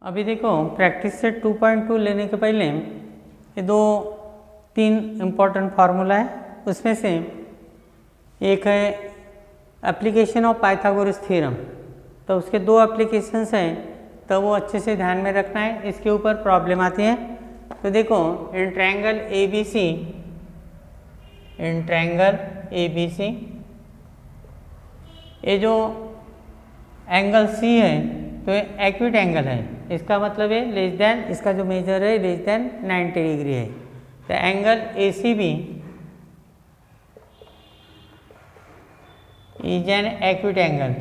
अभी देखो practice set 2.2 लेने के पहले ये तीन इम्पॉर्टेंट फार्मूला है। उसमें से एक है एप्लीकेशन ऑफ पाइथागोरस थ्योरम, तो उसके दो एप्लीकेशंस हैं, तो वो अच्छे से ध्यान में रखना है। इसके ऊपर प्रॉब्लम आती है। तो देखो इन ट्रायंगल ए बी सी ये जो एंगल सी है तो ये एक्यूट एंगल है। इसका मतलब है लेस देन, इसका जो मेजर है लेस देन 90 डिग्री है। तो angle A C B is an acute angle,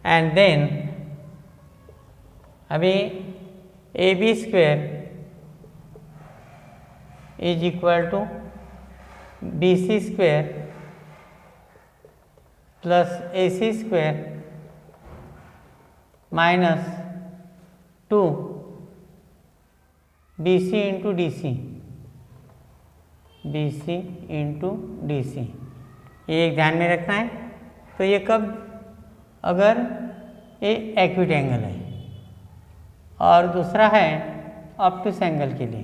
and then अभी A B square is equal to B C square plus A C square minus 2 B C into D C, ये एक ध्यान में रखना है। तो ये कब, अगर ये एक्यूट एंगल है, और दूसरा है ऑब्टूस एंगल के लिए,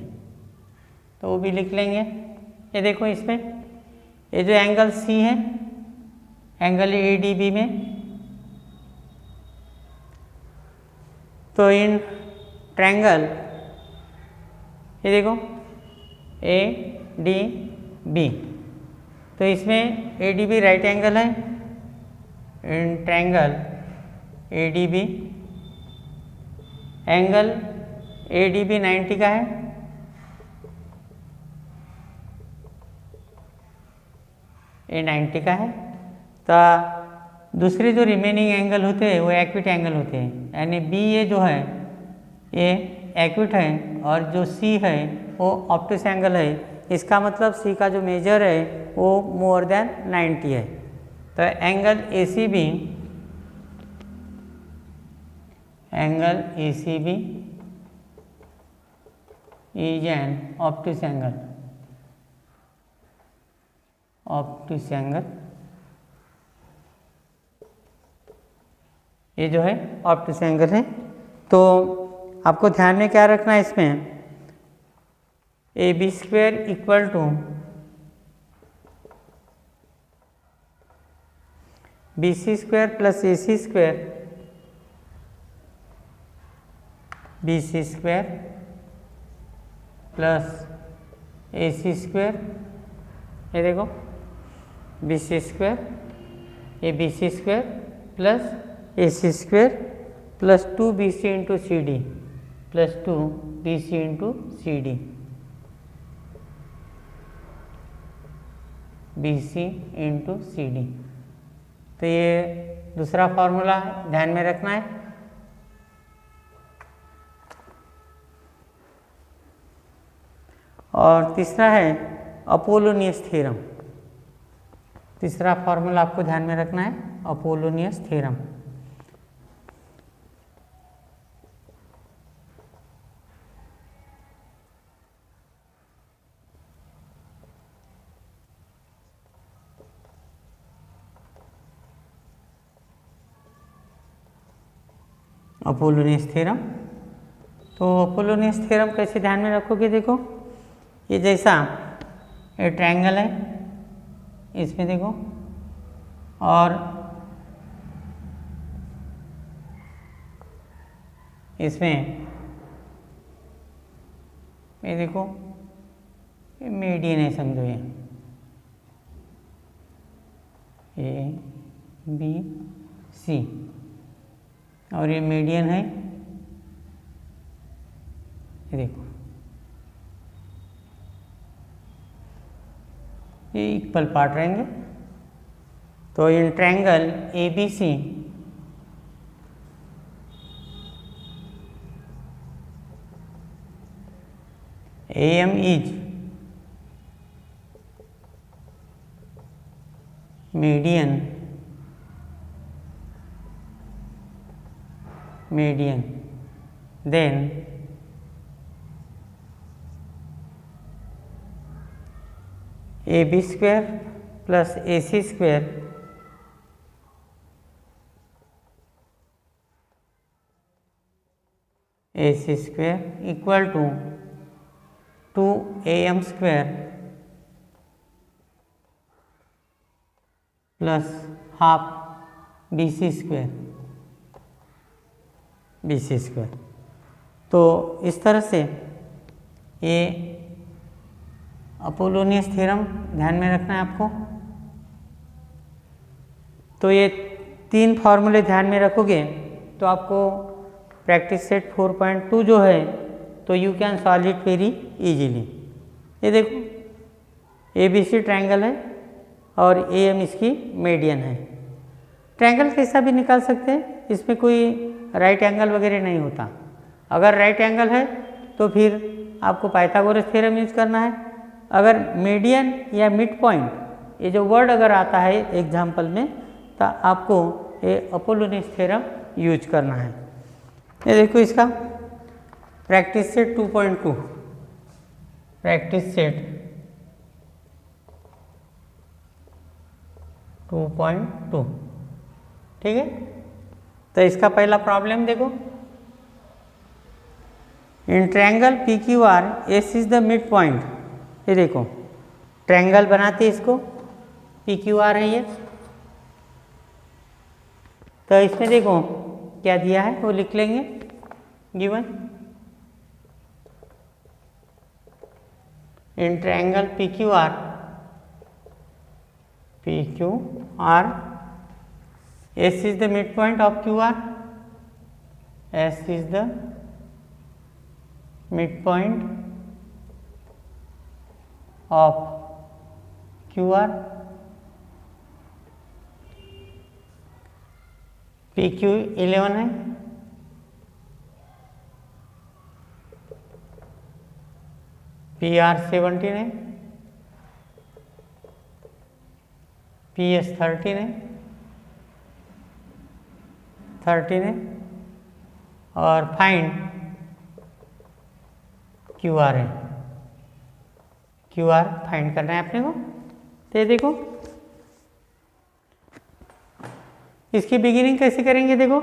तो वो भी लिख लेंगे। ये देखो इसमें ये जो एंगल सी है, एंगल ए डी बी में, तो इन ट्रायंगल ये देखो ए डी बी, तो इसमें A D B right angle है। In triangle A D B, angle A D B 90 का है, ए 90 का है। तो दूसरे जो रिमेनिंग एंगल होते हैं वो एक्यूट एंगल होते हैं, यानी बी ये जो है ये एक्यूट है और जो सी है वो ऑब्टूस एंगल है। इसका मतलब सी का जो मेजर है वो मोर देन 90 है। तो angle A C B is an obtuse angle, ये जो है ऑब्टूस एंगल है। तो आपको ध्यान में क्या रखना है, इसमें A B square equal to B C square plus A C square, B C square plus A C square, ये देखो बी सी स्क्वेयर, ये B C square plus A C square plus 2 B C into C D plus 2 B C into C D, B C into C D. तो ये दूसरा formula ध्यान में रखना है। और तीसरा है अपोलोनियस थ्योरम। तीसरा फॉर्मूला आपको ध्यान में रखना है, अपोलोनियस थ्योरम। अपोलोनियस थ्योरम, तो अपोलोनियस थ्योरम कैसे ध्यान में रखोगे, देखो ये जैसा ये ट्रायंगल है, इसमें देखो, और इसमें ये देखो ये मीडियन है, समझो ये बी सी, और ये मीडियन है, ये देखो ये इक्वल पार्ट रहेंगे। तो in triangle A B C A M is median, then A B square plus A C square A C square equal to 2am square plus half B C square. तो इस तरह से ये Apollonius theorem ध्यान में रखना है आपको। तो ये 3 फॉर्मूले ध्यान में रखोगे तो आपको प्रैक्टिस सेट 4.2 जो है तो you can solve it very easily. ये देखो ABC ट्रायंगल है और AM इसकी मीडियन है। ट्रायंगल कैसा भी निकाल सकते हैं, इसमें कोई राइट एंगल वगैरह नहीं होता। अगर राइट एंगल है तो फिर आपको पाइथागोरस थ्योरम यूज करना है। अगर मीडियन या मिड पॉइंट ये जो वर्ड अगर आता है एग्जाम्पल में तो आपको ये अपोलोनियस थ्योरम यूज करना है। ये देखो इसका प्रैक्टिस सेट 2.2 प्रैक्टिस सेट 2.2 ठीक है। तो इसका पहला प्रॉब्लम देखो, in triangle PQR S is the mid point. ये देखो ट्रायंगल बनाते हैं इसको, PQR है ये। तो इसमें देखो क्या दिया है वो लिख लेंगे given. In triangle PQR S is the midpoint of QR, S is the midpoint of QR, PQ 11 है, PR 17 है, PS 13 है और फाइंड QR है। QR फाइंड करना है अपने को। तो ये देखो इसकी बिगिनिंग कैसे करेंगे, देखो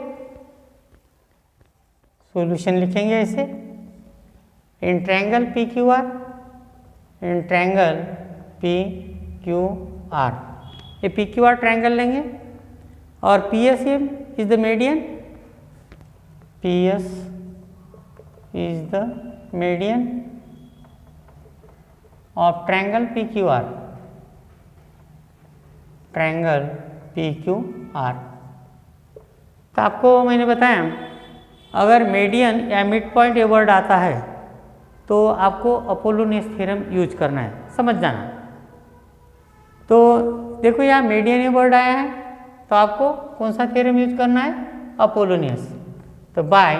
सॉल्यूशन लिखेंगे ऐसे, in triangle PQR, in triangle PQR, ये PQR ट्रायंगल लेंगे और PSM is the median, PS is the median of triangle PQR, triangle PQR। तो आपको मैंने बताया अगर मीडियन या मिड पॉइंट ये वर्ड आता है तो आपको अपोलोनियस थ्योरम यूज करना है, समझ जाना। तो देखो यहाँ मीडियन ये वर्ड आया है तो आपको कौन सा थ्योरम यूज करना है, अपोलोनियस। तो बाय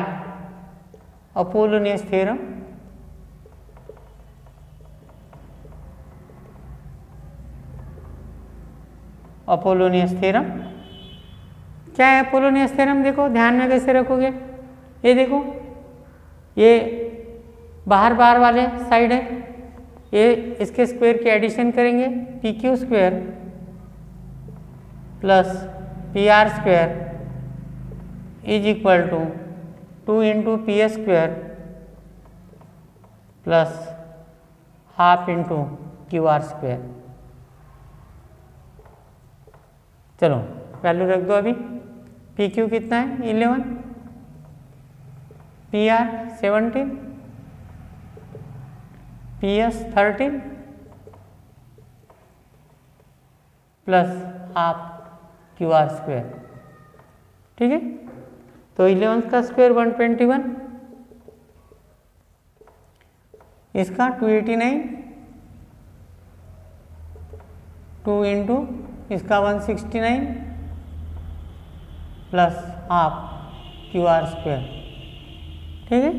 अपोलोनियस थ्योरम क्या है अपोलोनियस थ्योरम, देखो ध्यान में कैसे रखोगे। ये देखो ये बाहर वाले साइड है, ये इसके स्क्वायर की एडिशन करेंगे, PQ square plus PR square is equal to 2 into PS square plus half into QR square. चलो वैल्यू रख दो अभी, PQ कितना है 11, PR 17, PS 13 plus half QR square, ठीक है। तो 11 का स्क्वायर 121, इसका 289, 2 इंटू इसका 169 प्लस हाफ QR स्क्वायर, ठीक है।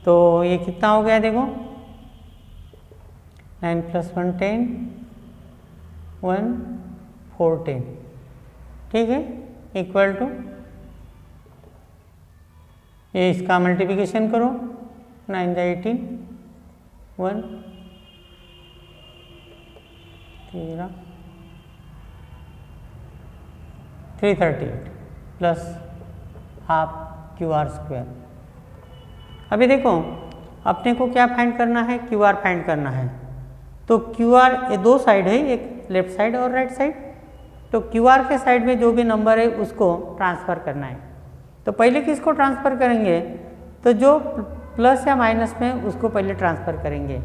तो ये कितना हो गया देखो, 9 + 1 10, 1 14, ठीक है, इक्वल टू ये इसका मल्टीप्लिकेशन करो, 9 × 18, 1 338 plus half Q R square. अभी देखो अपने को क्या फाइंड करना है, क्यू आर फाइंड करना है। तो क्यू आर ये दो साइड है, एक लेफ्ट साइड और राइट साइड। तो क्यू आर के साइड में जो भी नंबर है उसको ट्रांसफ़र करना है। तो पहले किसको ट्रांसफ़र करेंगे, तो जो प्लस या माइनस में उसको पहले ट्रांसफ़र करेंगे।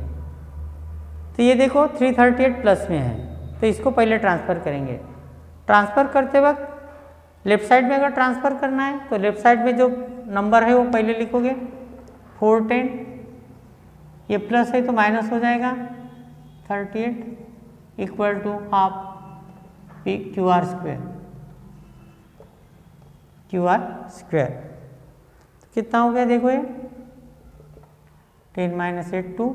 तो ये देखो 338 प्लस में है तो इसको पहले ट्रांसफ़र करेंगे। ट्रांसफ़र करते वक्त लेफ्ट साइड में अगर ट्रांसफ़र करना है तो लेफ्ट साइड में जो नंबर है वो पहले लिखोगे 410, ये प्लस है तो माइनस हो जाएगा 38 equal to half P Q R square. Q R square कितना हो गया देखो, ये 10 माइनस 8 2,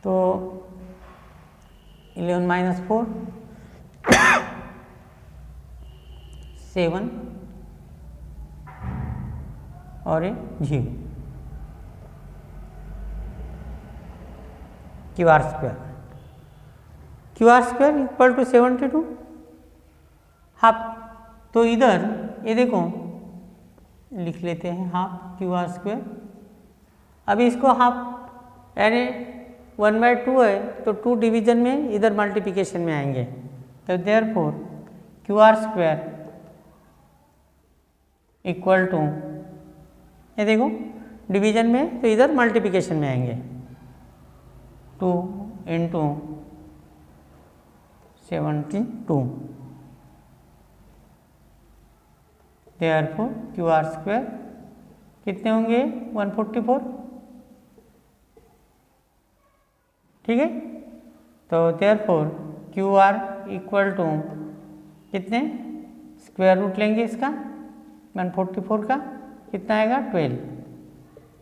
तो 11 माइनस 4 7 और ये 0। Q R square equal to 72 half. तो इधर ये देखो लिख लेते हैं हाफ क्यू आर स्क्वायर। अभी इसको हाफ यानी 1/2 है तो 2 डिवीजन में इधर मल्टीप्लिकेशन में आएंगे। तो therefore Q R square equal to, ये देखो डिवीजन में तो इधर मल्टीप्लिकेशन में आएंगे 2 into 72। Therefore Q R square कितने होंगे 144। ठीक है, तो therefore Q R equal to कितने, स्क्वायर रूट लेंगे इसका 144 का, कितना आएगा 12,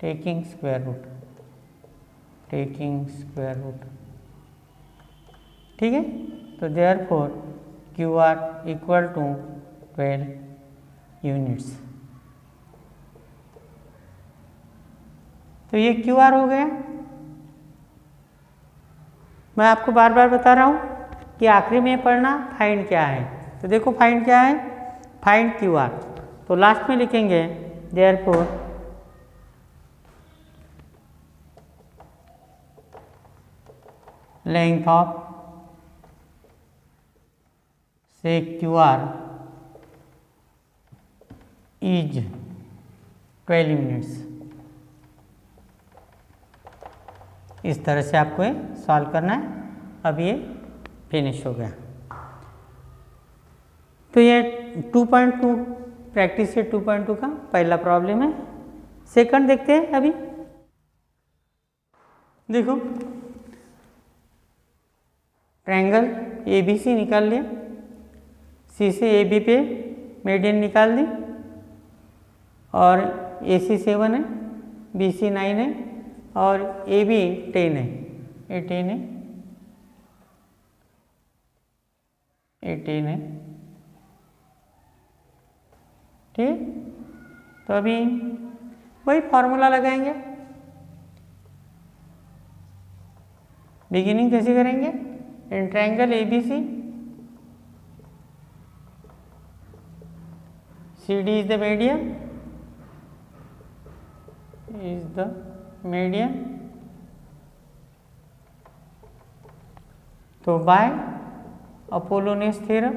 टेकिंग स्क्वायर रूट। ठीक है, तो therefore Q R equal to 12 units. तो ये क्यू आर हो गया। मैं आपको बार बार बता रहा हूँ कि आखिरी में पढ़ना फाइंड क्या है। तो देखो फाइंड क्या है, फाइंड क्यू आर। तो लास्ट में लिखेंगे देयरफॉर लेंथ ऑफ से क्यू आर इज 12 यूनिट्स। इस तरह से आपको ये सॉल्व करना है। अब ये फिनिश हो गया। तो ये 2.2 प्रैक्टिस से 2.2 का पहला प्रॉब्लम है। सेकंड देखते हैं। अभी देखो ट्रायंगल ABC निकाल लिया, C से AB पे मीडियन निकाल दी, और AC 7 है, BC 9 है और AB 10 है, ये 10 है, ये 10 है। ठीक, तो अभी वही फॉर्मूला लगाएंगे। बिगिनिंग कैसे करेंगे, in triangle ABC CD is the median, तो बाय अपोलोनियस थ्योरम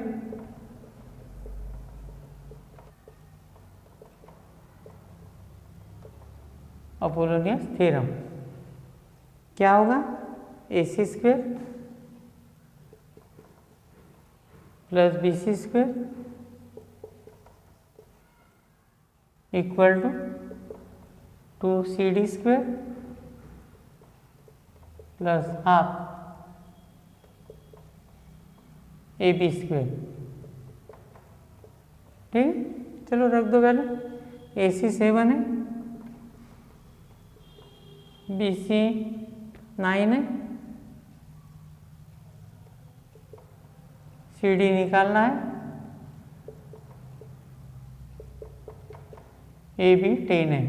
क्या होगा, AC square plus BC square equal to 2CD square plus half AB square. ठीक, चलो रख दो वैल्यू। AC 7 है, BC 9 है, CD निकालना है, AB 10 है।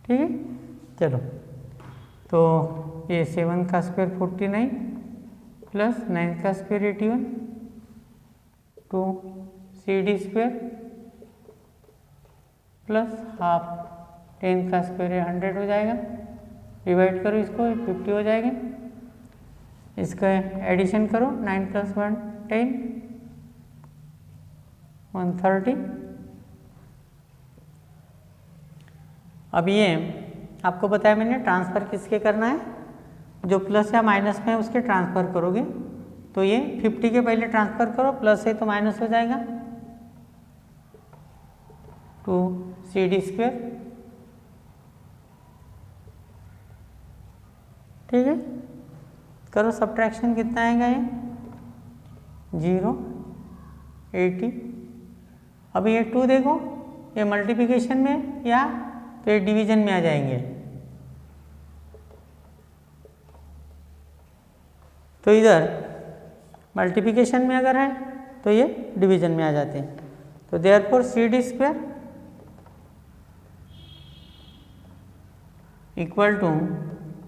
ठीक है, चलो तो ये 7 का स्क्वायर 49 प्लस 9 का square 81 two CD square plus half 10 का स्क्वायर 100 हो जाएगा। डिवाइड करो इसको 50 हो जाएगा। इसका एडिशन करो 9 + 1 10 130। अब ये आपको बताया मैंने ट्रांसफ़र किसके करना है, जो प्लस या माइनस में है उसके ट्रांसफ़र करोगे। तो ये 50 के पहले ट्रांसफ़र करो, प्लस है तो माइनस हो जाएगा टू CD स्क्वायर। ठीक है, करो सब्ट्रैक्शन कितना आएगा ये 0 80। अब ये 2 देखो, ये मल्टीप्लिकेशन में या तो ये डिवीजन में आ जाएंगे। तो इधर मल्टीप्लिकेशन में अगर है तो ये डिवीजन में आ जाते हैं। तो therefore CD square equal to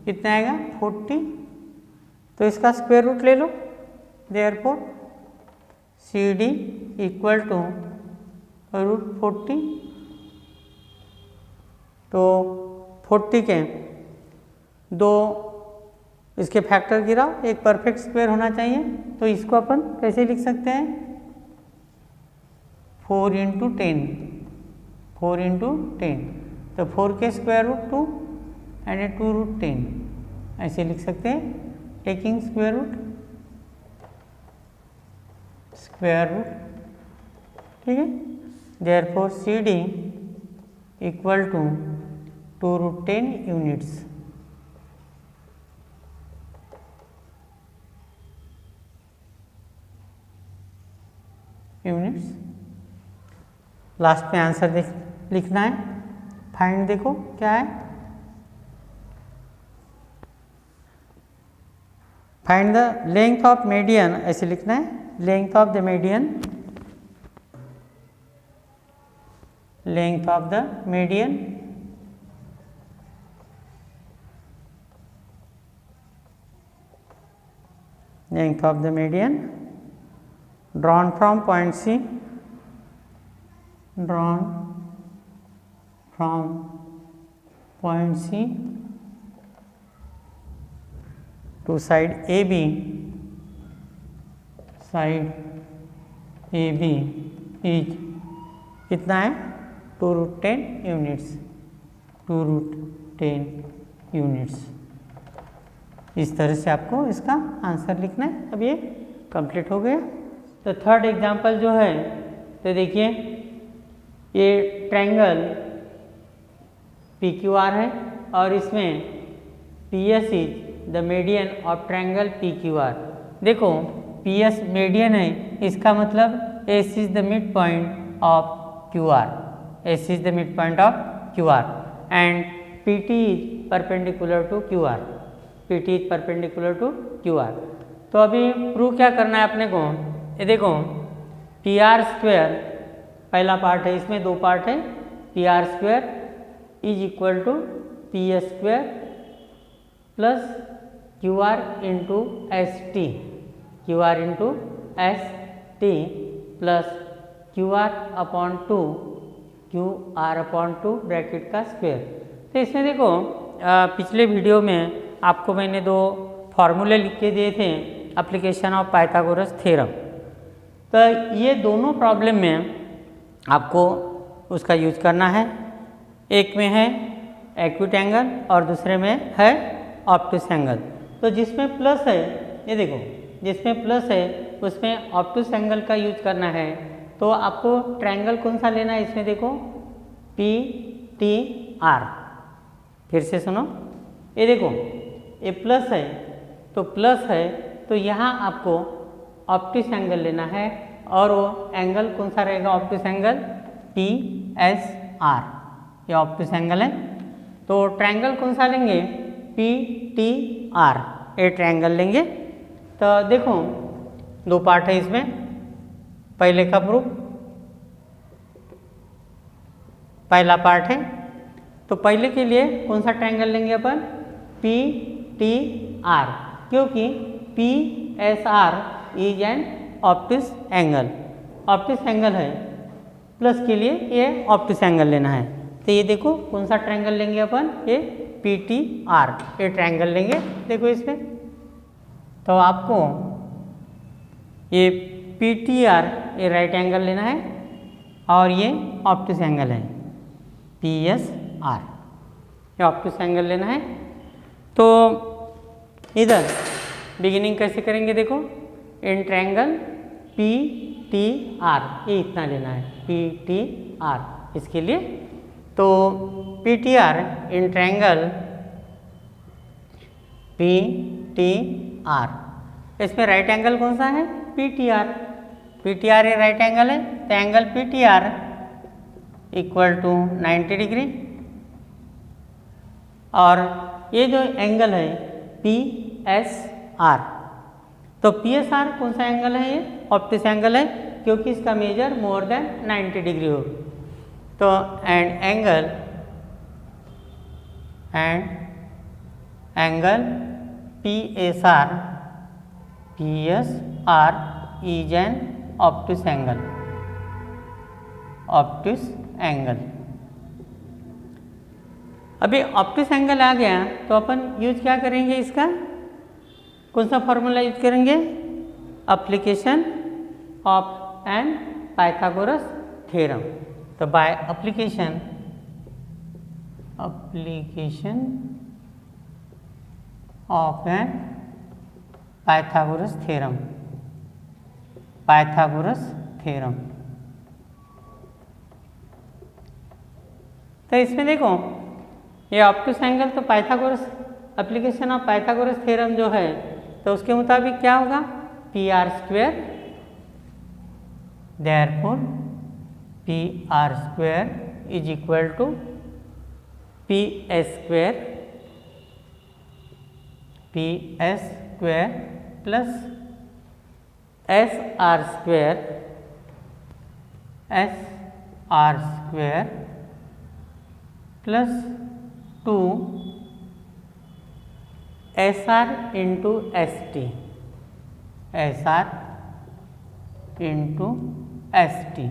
कितना आएगा 40। तो इसका स्क्वायर रूट ले लो। Therefore CD equal to √40। तो 40 के दो इसके फैक्टर गिराओ, एक परफेक्ट स्क्वायर होना चाहिए। तो इसको अपन कैसे लिख सकते हैं 4 × 10 4 × 10। तो 4 के स्क्वायर रूट 2 एंड 2 √ 10 ऐसे लिख सकते हैं, टेकिंग स्क्वायर रूट। ठीक है, therefore CD equal to 2 √ 10 units. Last में आंसर लिखना है। फाइंड देखो क्या है, find the length of median ऐसे लिखना है, length of the median, length of the median length of the median drawn from point C, drawn from point C to side AB, side AB is कितना है 2 √ 10 units, 2 √ 10 units. इस तरह से आपको इसका आंसर लिखना है। अब ये कंप्लीट हो गया। तो थर्ड एग्जांपल जो है, तो देखिए ये ट्रायंगल PQR है और इसमें PS is the median of triangle PQR। देखो PS मीडियन है, इसका मतलब S is the mid point of QR, S is the mid point of QR and PT is perpendicular to QR, PT is perpendicular to QR। तो अभी prove क्या करना है अपने को, ये देखो PR स्क्वायर पहला पार्ट है, इसमें दो पार्ट है। PR square is equal to PS square plus QR into ST, QR into ST plus QR upon 2 QR upon 2 bracket का स्क्वायर। तो इसमें देखो पिछले वीडियो में आपको मैंने दो फॉर्मूले लिख के दिए थे, एप्लीकेशन ऑफ पाइथागोरस थ्योरम। तो ये दोनों प्रॉब्लम में आपको उसका यूज करना है। एक में है एक्यूट एंगल और दूसरे में है ऑब्टूस एंगल। तो जिसमें प्लस है, ये देखो जिसमें प्लस है उसमें ऑब्टूस एंगल का यूज करना है। तो आपको ट्रायंगल कौन सा लेना है, इसमें देखो PTR। फिर से सुनो, ये देखो ये प्लस है, तो प्लस है तो यहाँ आपको ऑब्टूस एंगल लेना है और वो एंगल कौन सा रहेगा, ऑब्टूस एंगल PSR, ये ऑब्टूस एंगल है। तो ट्रायंगल कौन सा लेंगे PTR, ये ट्रायंगल लेंगे। तो देखो दो पार्ट है इसमें, पहले का प्रूफ, पहला पार्ट है। तो पहले के लिए कौन सा ट्रायंगल लेंगे अपन टी आर, क्योंकि P S R is an obtuse angle, obtuse angle है, प्लस के लिए ये ऑप्टिस एंगल लेना है। तो ये देखो कौन सा ट्रायंगल लेंगे अपन, ये पी टी आर, ये ट्रायंगल लेंगे। देखो इसमें तो आपको ये पी टी आर ये राइट एंगल लेना है और ये ऑप्टिस एंगल है पी एस आर, ये ऑप्टिस एंगल लेना है। तो इधर बिगिनिंग कैसे करेंगे, देखो in triangle P T R, ये इतना लेना है पी टी आर इसके लिए। तो P T R in triangle P T R, इसमें राइट एंगल कौन सा है, P T R, P T R ये राइट एंगल है। तो angle P T R equal to 90 degree, और ये जो एंगल है पी एस आर, तो पी एस आर कौन सा एंगल है, ये ऑप्टिस एंगल है, क्योंकि इसका मेजर मोर देन 90 डिग्री हो। तो and angle P S R is an obtuse angle, obtuse angle. अभी ऑप्टिस एंगल आ गया तो अपन यूज क्या करेंगे, इसका कौन सा फॉर्मूला यूज करेंगे, application of an Pythagoras theorem. तो by application of an Pythagoras theorem, Pythagoras theorem. तो इसमें देखो ये ऑप्टिस एंगल, तो Pythagoras application of Pythagoras theorem जो है, तो उसके मुताबिक क्या होगा, P R square, therefore P R square is equal to P S square plus S R square plus 2 S R into S T,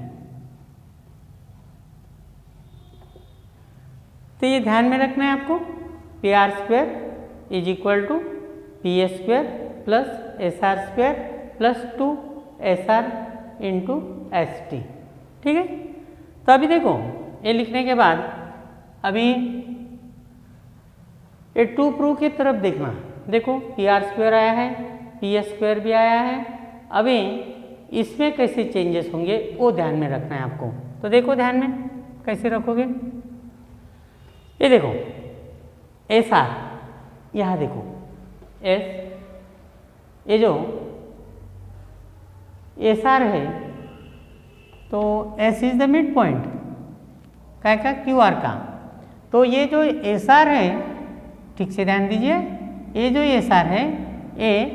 तो ये ध्यान में रखना है आपको, P R square is equal to P S square plus S R square plus 2 S R into S T, ठीक है। तो अभी देखो ये लिखने के बाद अभी ये टू प्रूव की तरफ देखना, देखो पी आर स्क्वेयर आया है, पी एस स्क्वेयर भी आया है, अभी इसमें कैसे चेंजेस होंगे वो ध्यान में रखना है आपको। तो देखो ध्यान में कैसे रखोगे, ये देखो एस आर, यहाँ देखो एस, ये जो एस आर है तो S is the mid point क्या का क्यू आर का, तो ये जो एस आर है, ठीक से ध्यान दीजिए, ये जो एस आर है ये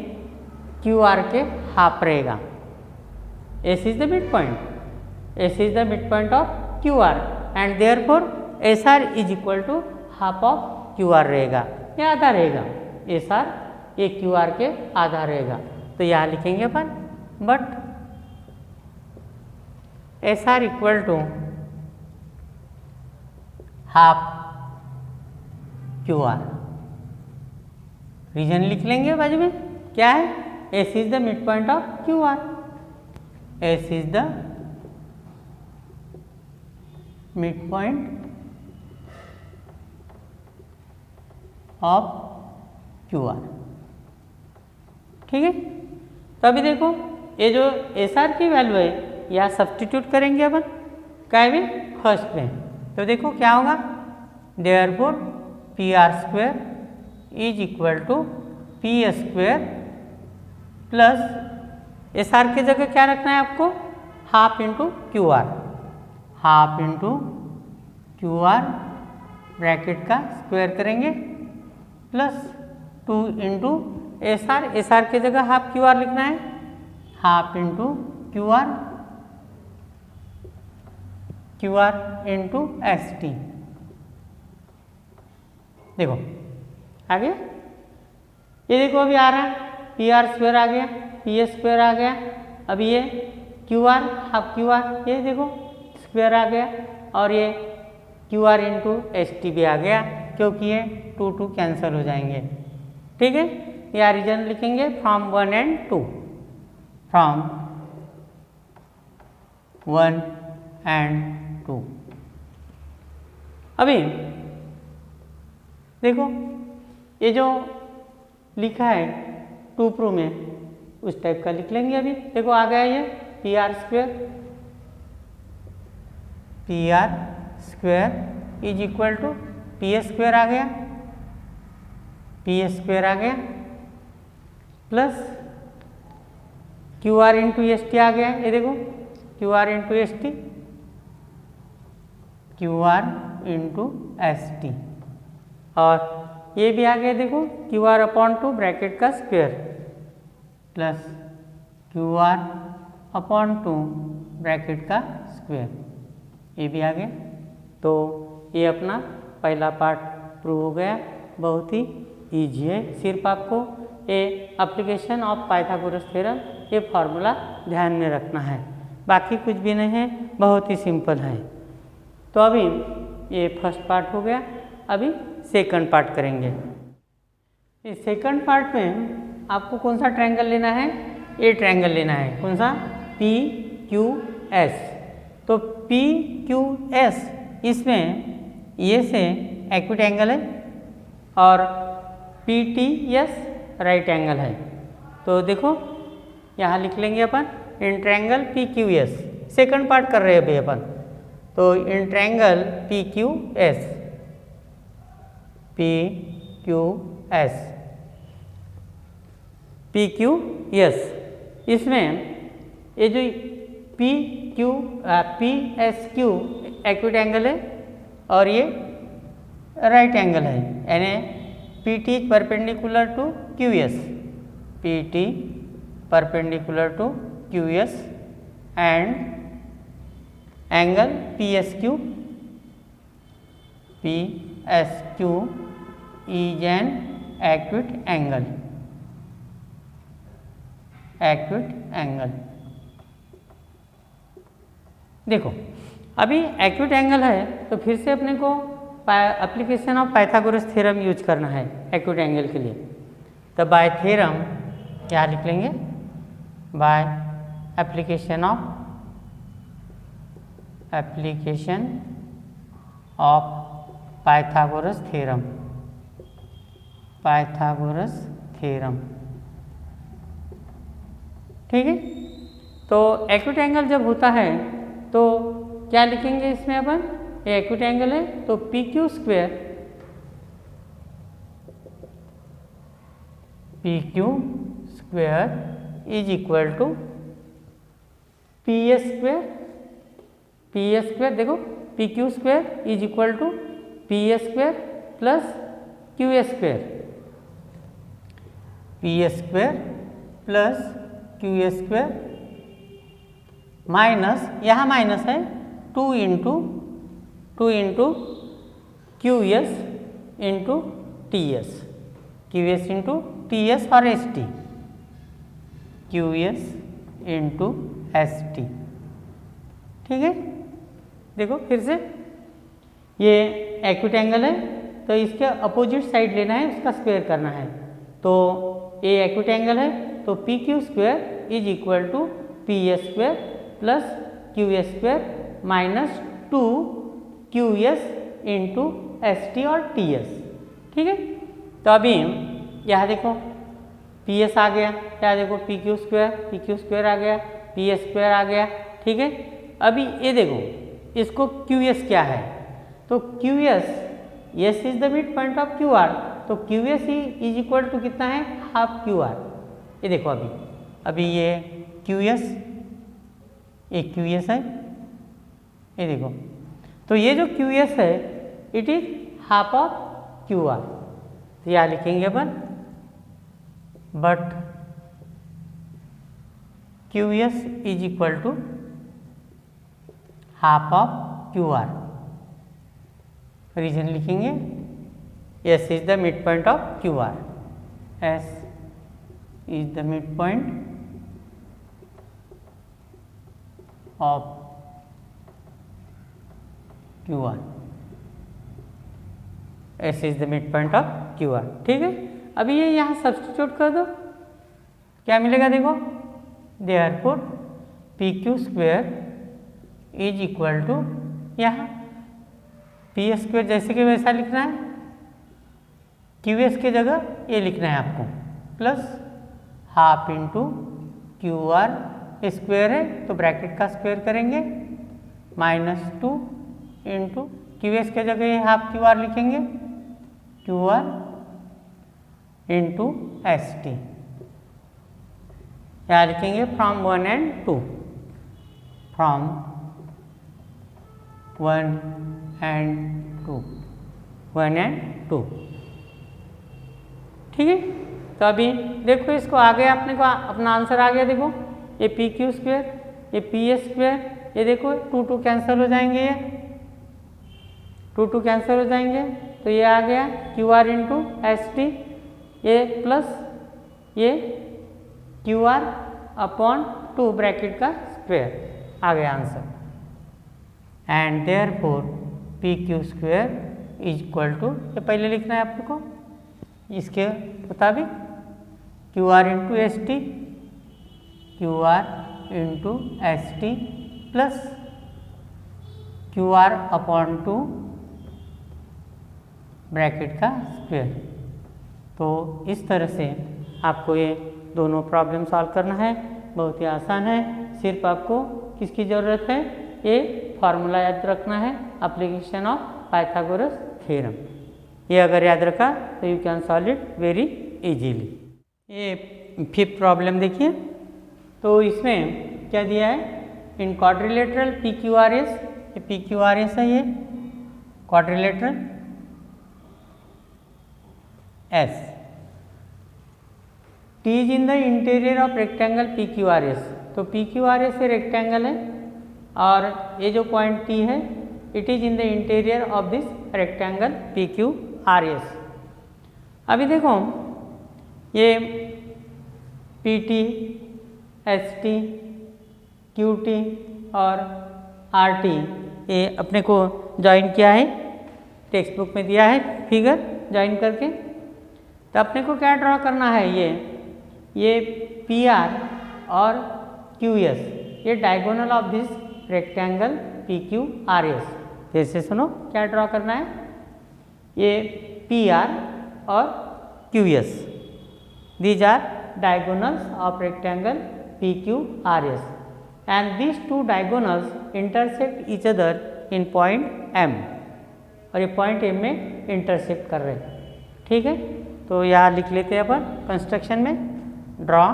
क्यू आर के हाफ रहेगा, S is the mid point, S is the mid point of Q R and therefore S R is equal to half of Q R रहेगा, ये आधा रहेगा, एस आर ये Q R के आधा रहेगा। तो यहाँ लिखेंगे अपन, but S R equal to half Q R, reason लिख लेंगे बाजू में, क्या है, S is the mid point of Q R, S is the mid point of Q are, ठीक है। तो अभी देखो ये जो एस आर की वैल्यू है यहाँ सब्सटीट्यूट करेंगे अपन क्या भी फर्स्ट में, तो देखो क्या होगा, therefore P R square is equal to P S square plus S R की जगह क्या रखना है आपको, half into Q R, half into Q R bracket का स्क्वायर करेंगे plus 2 into S R, S R की जगह हाफ क्यू आर लिखना है, half into Q R into S T. देखो आगे ये देखो अभी आ रहा है, पी आर स्क्वायर आ गया, पी एस स्क्वायर आ गया, अभी ये Q R half Q R, ये देखो स्क्वायर आ गया, और ये Q R into S T भी आ गया, क्योंकि ये 2 2 कैंसिल हो जाएंगे। ठीक है, या रीजन लिखेंगे फ्रॉम 1 and 2, फ्रॉम 1 and 2। अभी देखो ये जो लिखा है 2 प्रो में उस टाइप का लिख लेंगे। अभी देखो आ गया ये P R square is equal to P S square आ गया, पी एस स्क्वायर आ गया, plus Q R into S T आ गया। ये देखो Q R into S T, Q R into S T, और ये भी आ गया देखो क्यू आर अपॉन 2 ब्रैकेट का square, plus Q R upon 2 bracket का स्क्वायर, ये भी आ गया। तो ये अपना पहला पार्ट प्रूव हो गया। बहुत ही ईजी है, सिर्फ आपको ये एप्लीकेशन ऑफ पाइथागोरस थ्योरम ये फार्मूला ध्यान में रखना है, बाकी कुछ भी नहीं है, बहुत ही सिंपल है। तो अभी ये फर्स्ट पार्ट हो गया, अभी सेकंड पार्ट करेंगे। इस सेकंड पार्ट में आपको कौन सा ट्रायंगल लेना है, ये ट्रायंगल लेना है, कौन सा, पी क्यू एस। तो पी क्यू एस, इसमें ये से एक्यूट एंगल है और P T S right angle है। तो देखो यहाँ लिख लेंगे अपन in triangle P Q S, second part कर रहे हैं अभी अपन। तो in triangle P Q S, P Q S, P Q S, इसमें ये जो P Q P S Q acute angle है और ये राइट एंगल है, यानी P T perpendicular to Q S, P T perpendicular to Q S and angle P S Q is an acute angle, acute angle. देखो अभी acute angle है तो फिर से अपने को application of Pythagoras theorem use करना है एक्यूट एंगल के लिए। तो बाय थ्योरम क्या लिख लेंगे, bye application of Pythagoras theorem, Pythagoras theorem. ठीक है, तो एक्यूट एंगल जब होता है तो क्या लिखेंगे इसमें अपन, ये एक्यूट एंगल है तो P Q square, P Q square is equal to P S square, P S square, देखो P Q square is equal to P S square plus Q S square, P S square plus Q S square minus, यहाँ minus है 2 into Q S into T S, Q S into T S और S T, Q S into S T. ठीक है, देखो फिर से ये acute angle है तो इसके अपोजिट साइड लेना है, उसका स्क्वायर करना है। तो ये एक्यूट एंगल है तो P Q square is equal to P S square plus Q S square minus 2 Q S into S T और टी एस। ठीक है, तो अभी यहाँ देखो पी एस आ गया, क्या देखो पी क्यू स्क्वायर आ गया, पी एस स्क्वायर आ गया। ठीक है, अभी ये देखो इसको क्यू एस क्या है, तो Q S is the mid point of Q R, तो Q S is equal to कितना है, हाफ क्यू आर। ये देखो अभी ये क्यू एस, ये क्यू एस है, ये देखो, तो ये जो क्यू एस है it is half of Q R. तो यहाँ लिखेंगे अपन but Q S is equal to half of Q R, reason लिखेंगे S is the mid point of Q R, S is the midpoint of QR. S is the midpoint of QR. ठीक है, अभी ये यहाँ substitute कर दो, क्या मिलेगा देखो, therefore P Q square is equal to, यहाँ पी स्क्वेयर जैसे कि वैसा लिखना है, क्यू एस की जगह ये लिखना है आपको, plus half into Q are square है तो ब्रैकेट का स्क्वेयर करेंगे, -2 इंटू क्यू एस के जगह ये हाफ क्यू आर लिखेंगे, Q R into S T, यहाँ लिखेंगे from 1 and 2, from 1 and 2, 1 and 2। ठीक है, तो अभी देखो इसको आगे आपने को अपना आंसर आ गया, देखो ये पी क्यू स्क्वेयर, ये पी एस स्क्वेयर, ये देखो 2 2 कैंसिल हो जाएंगे, ये 2 2 कैंसिल हो जाएंगे, तो ये आ गया Q R into S T, ये प्लस ये क्यू आर अपॉन 2 ब्रैकेट का स्क्वेयर, आ गया answer. And therefore P Q square is equal to, ये पहले लिखना है आपको इसके मुताबिक, Q R into S T, Q R into S T plus Q R upon 2 bracket का स्क्वेयर। तो इस तरह से आपको ये दोनों प्रॉब्लम सॉल्व करना है, बहुत ही आसान है, सिर्फ आपको किसकी ज़रूरत है, ये फार्मूला याद रखना है, एप्लीकेशन ऑफ पाइथागोरस थ्योरम। ये अगर याद रखा तो you can solve it very easily. ये 5th प्रॉब्लम देखिए, तो इसमें क्या दिया है, in quadrilateral P Q R S, ये पी क्यू आर एस है, ये quadrilateral S, T is in the interior of rectangle P Q R S, तो P Q R S rectangle है और ये जो पॉइंट टी है it is in the interior of this rectangle P Q R S. अभी देखो ये P T, S T, Q T और आर टी ये अपने को ज्वाइन किया है, टेक्स्ट बुक में दिया है फिगर ज्वाइन करके, तो अपने को क्या ड्रॉ करना है, ये पी आर और क्यू एस, ये diagonal of this rectangle P Q R S. जैसे सुनो क्या ड्रॉ करना है, ये पी आर और Q S, these are diagonals of rectangle P Q R S and these 2 diagonals intersect each other in point M, और ये point M में इंटरसेक्ट कर रहे हैं। ठीक है, तो यहाँ लिख लेते हैं अपन कंस्ट्रक्शन में, draw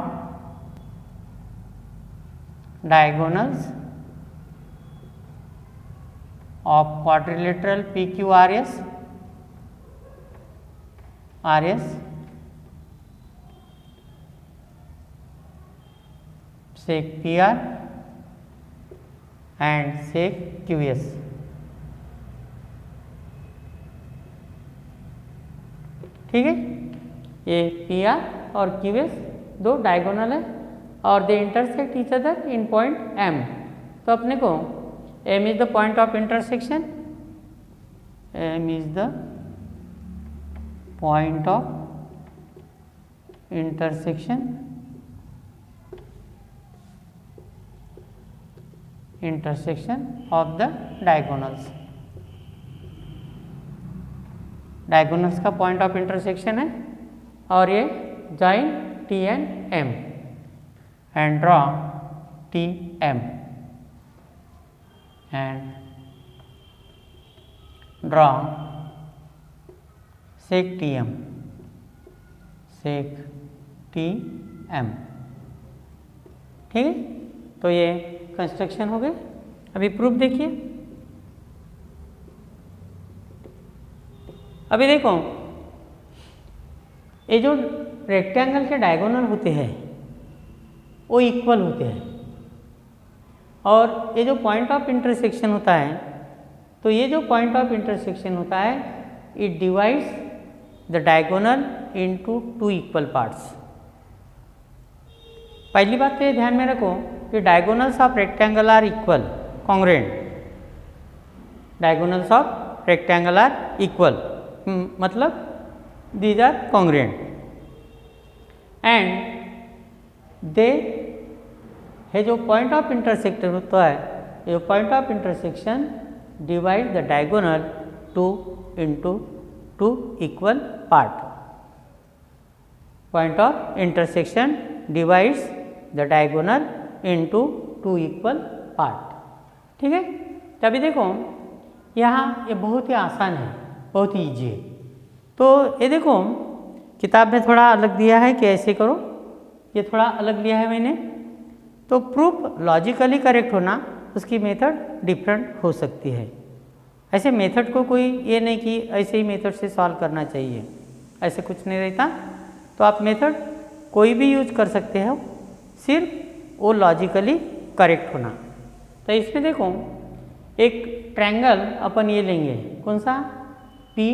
diagonals of quadrilateral P Q R S, sec PR and sec QS। ठीक है, ये PR और QS दो डायगोनल है और they intersect each other in point M। तो अपने को M is the point of intersection, M is the point of intersection of the diagonals. Diagonals का पॉइंट ऑफ इंटरसेक्शन है और ये join T and M, and draw T M and draw seg T M, seg T M. ठीक है, तो ये construction हो गए। अभी प्रूफ देखिए, अभी देखो ये जो रेक्टेंगल के डायगोनल होते हैं वो इक्वल होते हैं और ये जो पॉइंट ऑफ इंटरसेक्शन होता है, तो ये जो पॉइंट ऑफ इंटरसेक्शन होता है it divides the diagonal into 2 equal parts. पहली बात तो ये ध्यान में रखो कि diagonals of rectangle are equal congruent, diagonals of rectangle are equal मतलब these are congruent and they है जो पॉइंट ऑफ इंटरसेक्शन होता है, ये point of intersection divide the diagonal to into two equal part, point of intersection divides the diagonal into two equal part. ठीक है, तभी देखो यहाँ ये बहुत ही आसान है, बहुत ही ईजी है। तो ये देखो किताब में थोड़ा अलग दिया है कि ऐसे करो, ये थोड़ा अलग लिया है मैंने। तो प्रूफ लॉजिकली करेक्ट होना उसकी मेथड डिफरेंट हो सकती है। ऐसे मेथड को कोई ये नहीं कि ऐसे ही मेथड से सॉल्व करना चाहिए, ऐसे कुछ नहीं रहता। तो आप मेथड कोई भी यूज कर सकते हो, सिर्फ वो लॉजिकली करेक्ट होना। तो इसमें देखो एक ट्रायंगल अपन ये लेंगे, कौन सा, P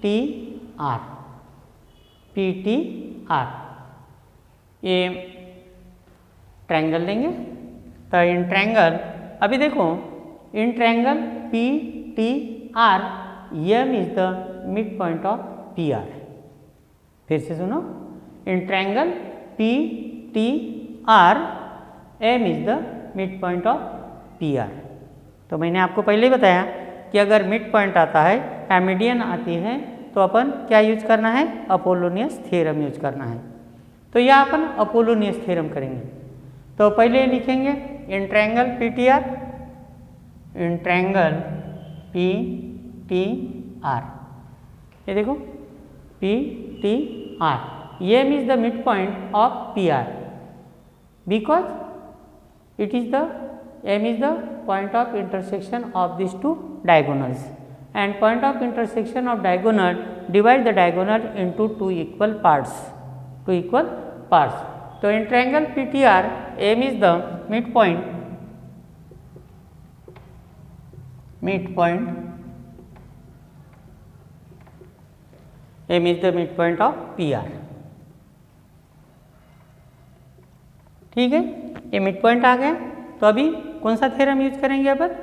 T R, P T R, ये ट्रायंगल लेंगे। तो इन ट्रायंगल अभी देखो in triangle P T R M is the mid point of P R. फिर से सुनो, in triangle P T R M is the mid point of P R. तो मैंने आपको पहले ही बताया कि अगर मिड पॉइंट आता है या मीडियन आती है तो अपन क्या यूज करना है, अपोलोनियस थ्योरम यूज करना है। तो यह अपन अपोलोनियस थ्योरम करेंगे। तो पहले लिखेंगे in triangle P T R, in triangle P T R, ये देखो P T R, M is the mid point of P R because it is the M is the point of intersection of these two diagonals and point of intersection of diagonal divide the diagonal into two equal parts, two equal parts. So in triangle PTR M is the midpoint, M is the midpoint of PR. ठीक है, ये mid point आ गया। तो अभी कौन सा theorem use करेंगे अपन,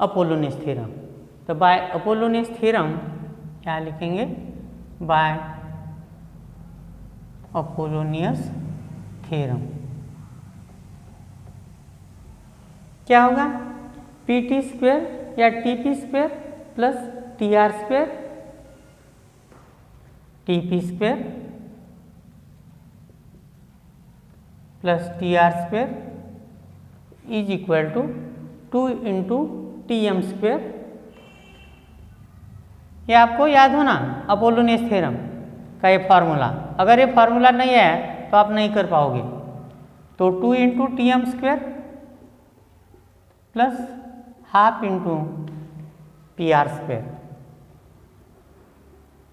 अपोलोनियस थ्योरम। तो बाय अपोलोनियस थ्योरम क्या लिखेंगे, बाय अपोलोनियस थ्योरम क्या होगा, पी टी स्क्वेयर या T P square plus T R square, T P square plus T R square is equal to 2 into T M square. ये आपको याद होना अपोलोनियस थ्योरम का ये फार्मूला। अगर ये फार्मूला नहीं है तो आप नहीं कर पाओगे। तो 2 into T M square plus half into P R square.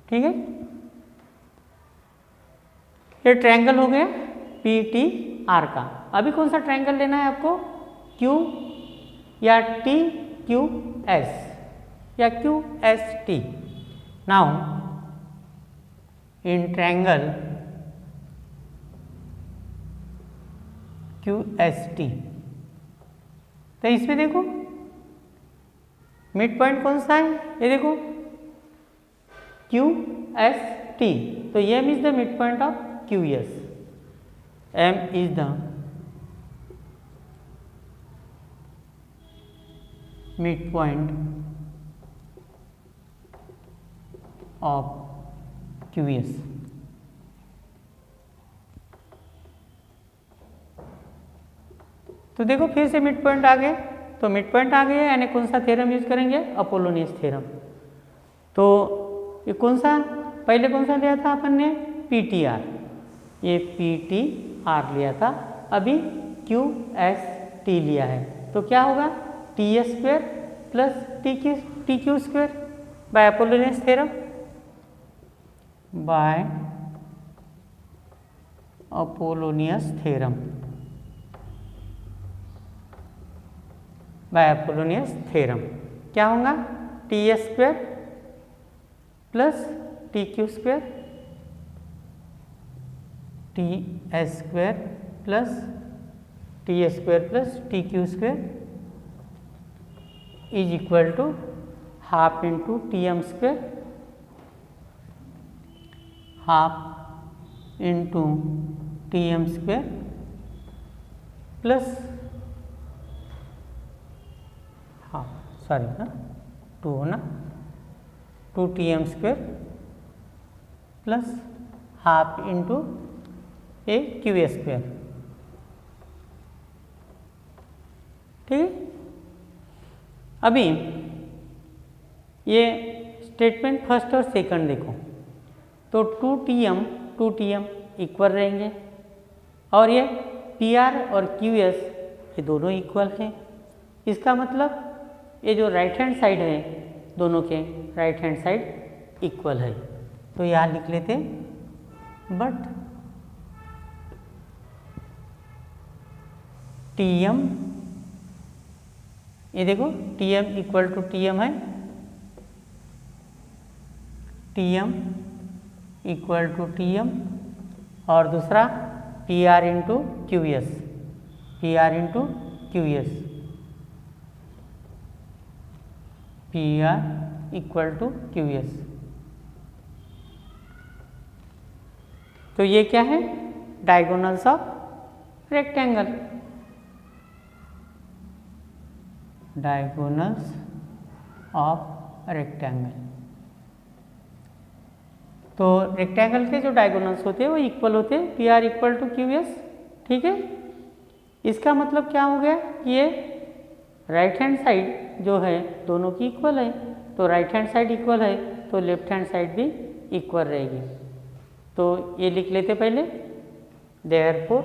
ठीक है, ये ट्रायंगल हो गया पी टी आर का। अभी कौन सा ट्रायंगल लेना है आपको, क्यू या टी क्यू एस या Q S T. Now in triangle Q S T, तो इसमें देखो मिड पॉइंट कौन सा है, ये देखो क्यू एस टी। तो M is the mid point of Q S, M is the midpoint of QS। तो देखो फिर से मिड पॉइंट आ गए। तो मिड पॉइंट आ गए यानी कौन सा थ्योरम यूज करेंगे, अपोलोनियस थ्योरम। तो ये कौन सा, पहले कौन सा लिया था अपन ने, पी टी आर, ये पी टी आर लिया था। अभी क्यू एस टी लिया है। तो क्या होगा, T S square plus T Q square by Apollonius theorem, by Apollonius theorem, by Apollonius theorem क्या होगा, T S square plus T Q square, T S square plus T S square plus T Q square is equal to half into T M square half into T M square plus half sorry two हो ना 2 TM square plus half into A Q A square. ठीक है, अभी ये statement first और second देखो तो 2 TM equal रहेंगे और ये PR और QS ये दोनों इक्वल हैं। इसका मतलब ये जो राइट हैंड साइड है दोनों के राइट हैंड साइड इक्वल है, तो यहाँ लिख लेते बट TM ये देखो TM इक्वल टू TM है, TM इक्वल टू TM और दूसरा PR into QS, PR into QS, PR equal to QS। तो ये क्या है? Diagonals of rectangle, diagonals of rectangle. तो रेक्टेंगल के जो डायगोनल्स होते हैं वो इक्वल होते हैं, PR इक्वल टू QS। ठीक है, इसका मतलब क्या हो गया कि ये राइट हैंड साइड जो है दोनों की इक्वल है, तो राइट हैंड साइड इक्वल है तो लेफ्ट हैंड साइड भी इक्वल रहेगी। तो ये लिख लेते पहले, therefore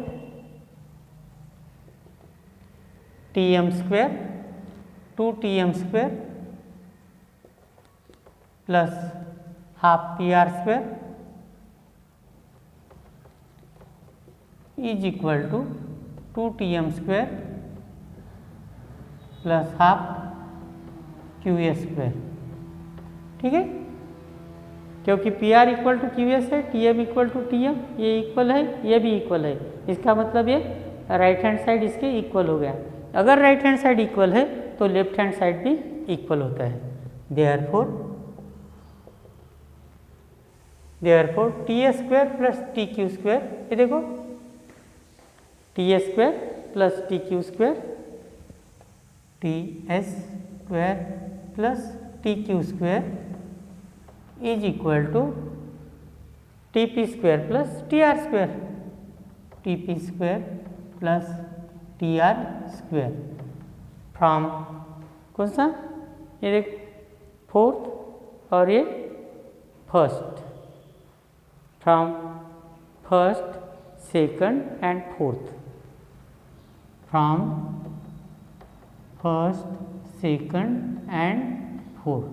TM square 2TM square plus half PR square is equal to 2TM square plus half QS square. ठीक है, क्योंकि PR इक्वल टू QS है, TM इक्वल टू TM, ये इक्वल है, ये भी इक्वल है, इसका मतलब ये राइट हैंड साइड इसके इक्वल हो गया। अगर राइट हैंड साइड इक्वल है तो लेफ्ट हैंड साइड भी इक्वल होता है। Therefore TS square plus TQ square, ये देखो TS square plus TQ square, TS square plus TQ square is equal to TP square plus TR square, TP square plus TR square from कौन सा, ये देख fourth और ये first, from first second and fourth, from first second and fourth.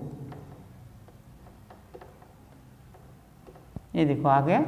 ये देखो आ गया।